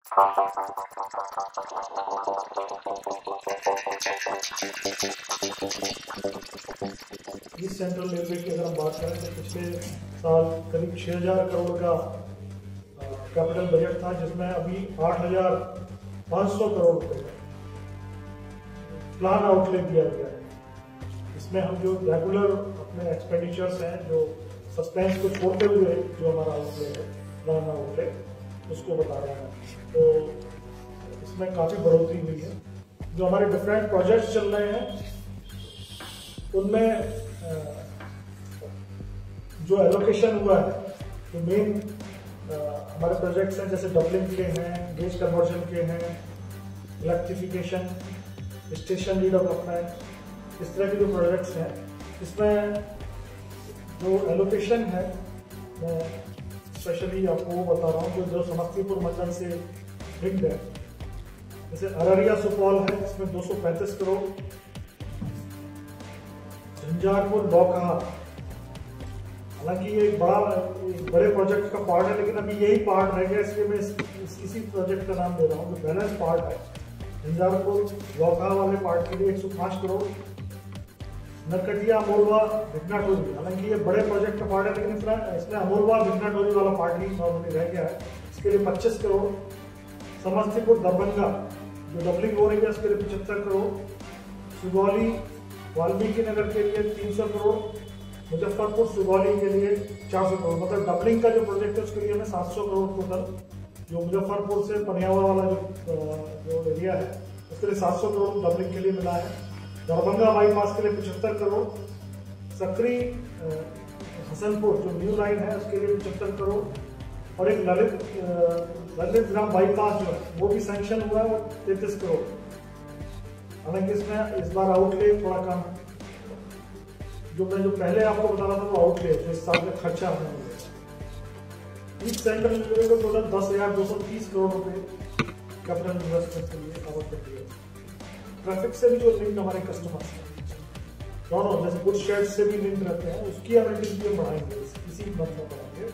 इस central railway की अगर हम बात करें तो पिछले साल करीब 6,000 करोड़ का कैपिटल बजट था, जिसमें अभी 8,500 करोड़ रुपए प्लान आउटले दिया गया है। इसमें हम जो रेगुलर अपने एक्सपेंडिचर्स हैं, जो सस्पेंस को छोड़ते हुए जो हमारा आउटले है, प्लान आउटले, उसको बता रहे हैं। तो इसमें काफी बढ़ोतरी हुई है। जो हमारे डिफरेंट प्रोजेक्ट्स चल रहे हैं उनमें जो एलोकेशन हुआ है, जो मेन हमारे प्रोजेक्ट्स हैं, जैसे डबलिंग के हैं, गेज कन्वर्जन के हैं, इलेक्ट्रिफिकेशन, स्टेशन रीडेवलपमेंट, इस तरह के जो प्रोजेक्ट्स हैं, इसमें जो एलोकेशन है मैं स्पेशली आपको वो बता रहा हूँ जो समस्तीपुर मंडल से लिंक्ड है। जैसे अररिया सुपौल है, इसमें 235 करोड़, झंझारपुर लौकहा, हालांकि ये एक बड़े प्रोजेक्ट का पार्ट है, लेकिन अभी यही पार्ट रह गया, इसलिए मैं इसी प्रोजेक्ट का नाम दे रहा हूँ। जो बैलेंस पार्ट है झंझारपुर लौकहा वाले पार्ट के लिए 105 करोड़, नरकटिया अमोलवा भिकनाटोरी, हालांकि ये बड़े प्रोजेक्ट का पार्ट है, लेकिन इसमें अमोलवा भिकनाटोरी वाला पार्ट ही नॉर्मली रह गया है, इसके लिए 25 करोड़, समस्तीपुर दरभंगा जो डबलिंग हो रही है उसके लिए 75 करोड़, सुगौली वाल्मीकि नगर के लिए 300 करोड़, मुजफ्फरपुर सुगौली के लिए 400 करोड़, मतलब डबलिंग का जो प्रोजेक्ट है उसके लिए हमें 700 करोड़ टोटल, जो मुजफ्फरपुर से पनियावा वाला जो एरिया है उसके लिए 700 करोड़ डबलिंग के लिए मिला है। दरभंगा बाईपास के लिए 75 करोड़, सकरी हसनपुर जो न्यू लाइन है उसके लिए 75 करोड़, और एक ललित ग्राम बाईपास जो है वो भी सैंक्शन हुआ है, वो 33 करोड़। हालांकि इसमें इस बार आउटले थोड़ा कम है, जो पहले आपको बता रहा था वो आउटले जो इस साल का खर्चा होने वाला है। ईस्ट सेंट्रल रेलवे को टोटल 10,230 करोड़ रुपए कैपिटल इन्वेस्टमेंट के लिए आवंटित किया। ट्रैफिक से भी जो लिंक हमारे कस्टमर्स हैं, दोनों जैसे गुड शेड से भी लिंक रहते हैं, उसकी एमिनिटीज भी बढ़ाएंगे, इसी मंथ में बढ़ाएंगे।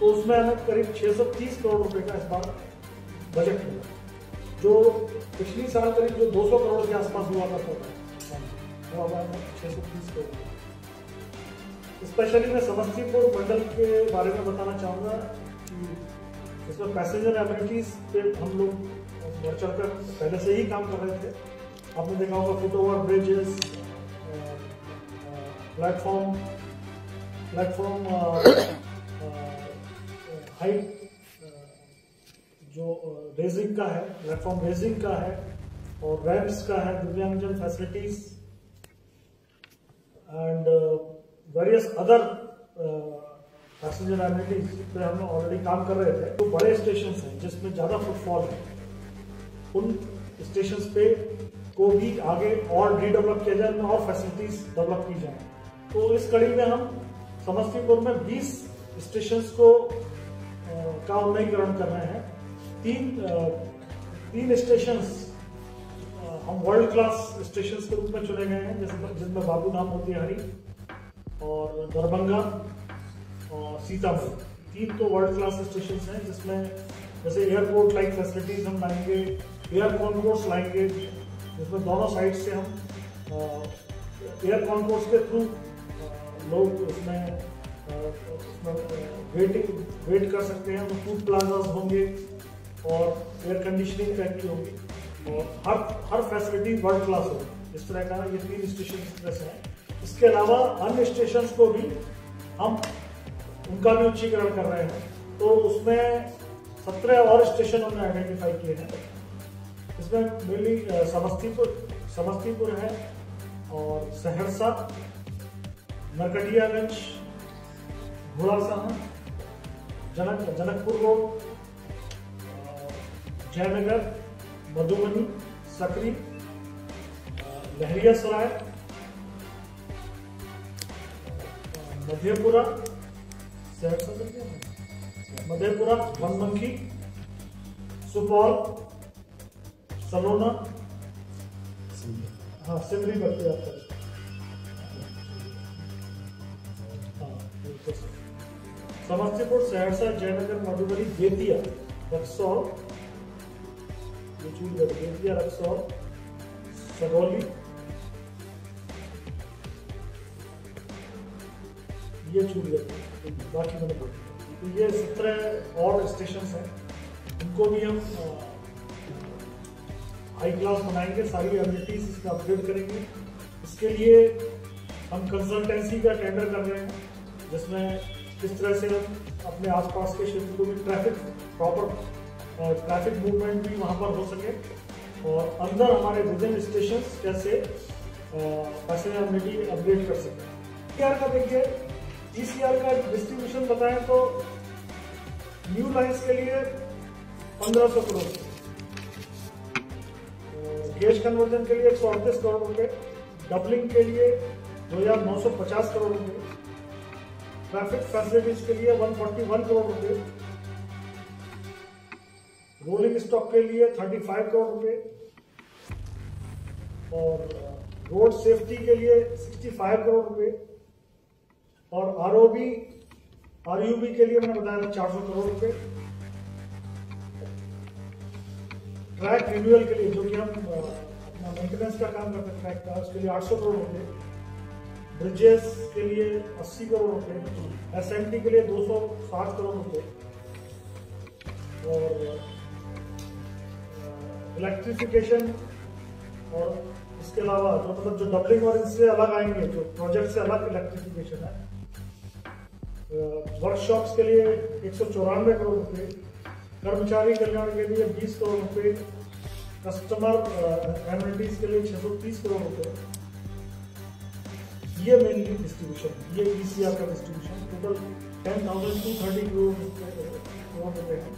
तो उसमें हमें करीब 630 करोड़ रुपए का इस बार बजट मिला, जो पिछली साल करीब जो 200 करोड़ के आसपास हुआ था, 630 करोड़। स्पेशली मैं समस्तीपुर मंडल के बारे में बताना चाहूँगा कि इसमें पैसेंजर एमिनिटीज पे हम लोग बढ़ चढ़कर पहले से ही काम कर रहे थे। आपने देखा होगा foot over bridges, platform height जो रेजिंग का है, प्लेटफॉर्म रेजिंग का है, और रैम्प्स का है, दिव्यांगजन facilities and various other passenger amenities पे हम ऑलरेडी काम कर रहे थे। तो बड़े स्टेशन हैं जिसमें ज्यादा फुटफॉल है, उन स्टेशन पे को भी आगे और रीडेवलप किया जाए, उनमें और फैसिलिटीज डेवलप की जाए। तो इस कड़ी में हम समस्तीपुर में 20 स्टेशन को का उन्नयनीकरण कर रहे हैं। तीन स्टेशन हम वर्ल्ड क्लास स्टेशन के रूप में चुने गए हैं, जिसमें बाबूधाम मोतिहारी और दरभंगा और सीतापुर, 3 तो वर्ल्ड क्लास स्टेशन हैं, जिसमें जैसे एयरपोर्ट लाइक फैसिलिटीज हम लाएंगे, एयर कॉन्कोर्स लाएंगे, जिसमें दोनों साइड से हम एयर कॉन्कोर्स के थ्रू लोग उसमें वेट कर सकते हैं। तो फूड प्लाजाज होंगे और एयर कंडीशनिंग फैक्ट्री होगी, और हर फैसिलिटी वर्ल्ड क्लास होगी। इस तरह का ये 3 स्टेशन हैं। इसके अलावा अन्य स्टेशन को भी हम उनका भी उच्चीकरण कर रहे हैं। तो उसमें 17 और स्टेशन हमने आइडेंटिफाई किए हैं। इसमें मेनली समस्तीपुर है, और सहरसा, नरकटियागंज, घोड़ासहन, जनकपुर रोड, जयनगर, मधुबनी, सकरी, लहरियासराय, मधेपुरा, बनमनखी, सुपौल, सलोना, हाँ सिमरी बढ़ती जाता है, समस्तीपुर, सहरसा, जयनगर, मधुबनी, बेतिया, रक्सौल, ये चूड़ीगढ़, बेतिया, रक्सौल, सगौली, ये चूड़ीगढ़, बाकी मैंने बोल दिया। तो ये 17 और स्टेशन हैं, इनको भी हम हाई क्लास बनाएंगे, सारी एबिलिटीज इसमें अपग्रेड करेंगे। इसके लिए हम कंसल्टेंसी का टेंडर कर रहे हैं, जिसमें किस तरह से हम अपने आसपास के क्षेत्र को भी ट्रैफिक मूवमेंट भी वहाँ पर हो सके, और अंदर हमारे विदिन स्टेशन कैसे पैसेंजर एबिलिटी अपग्रेड कर सकें। ECR का देखिए, ECR का डिस्ट्रीब्यूशन बताएं तो न्यू लाइन्स के लिए 1500 करोड़, गेज कन्वर्जन के लिए 138 करोड़ रुपए, डबलिंग के लिए 2950 करोड़ रुपए, ट्रैफिक फैसिलिटीज के लिए 141 करोड़ रुपए, रोलिंग स्टॉक के लिए 35 करोड़ रुपए, और रोड सेफ्टी के लिए 65 करोड़ रुपए, और RUB के लिए मैंने बताया 400 करोड़ रुपए, ट्रैक रिन्यूअल के लिए जो कि हम अपना मेंटेनेंस का काम करते हैं ट्रैक का, उसके लिए 800 करोड़ रुपए, ब्रिजेस के लिए 80 करोड़ रुपए, SMT के लिए 260 करोड़ रुपए, और इलेक्ट्रिफिकेशन, और इसके अलावा जो डबलिंग और इनसे अलग आएंगे, जो प्रोजेक्ट से अलग इलेक्ट्रिफिकेशन है, वर्कशॉप्स के लिए 194 करोड़ रुपए, कर्मचारी कल्याण के लिए 20 करोड़ रुपए, कस्टमर एमिनिटीज के लिए 630 करोड़ रुपए। ये मेनली डिस्ट्रीब्यूशन, ये ECR का डिस्ट्रीब्यूशन टोटल 10,230 करोड़ रुपए है।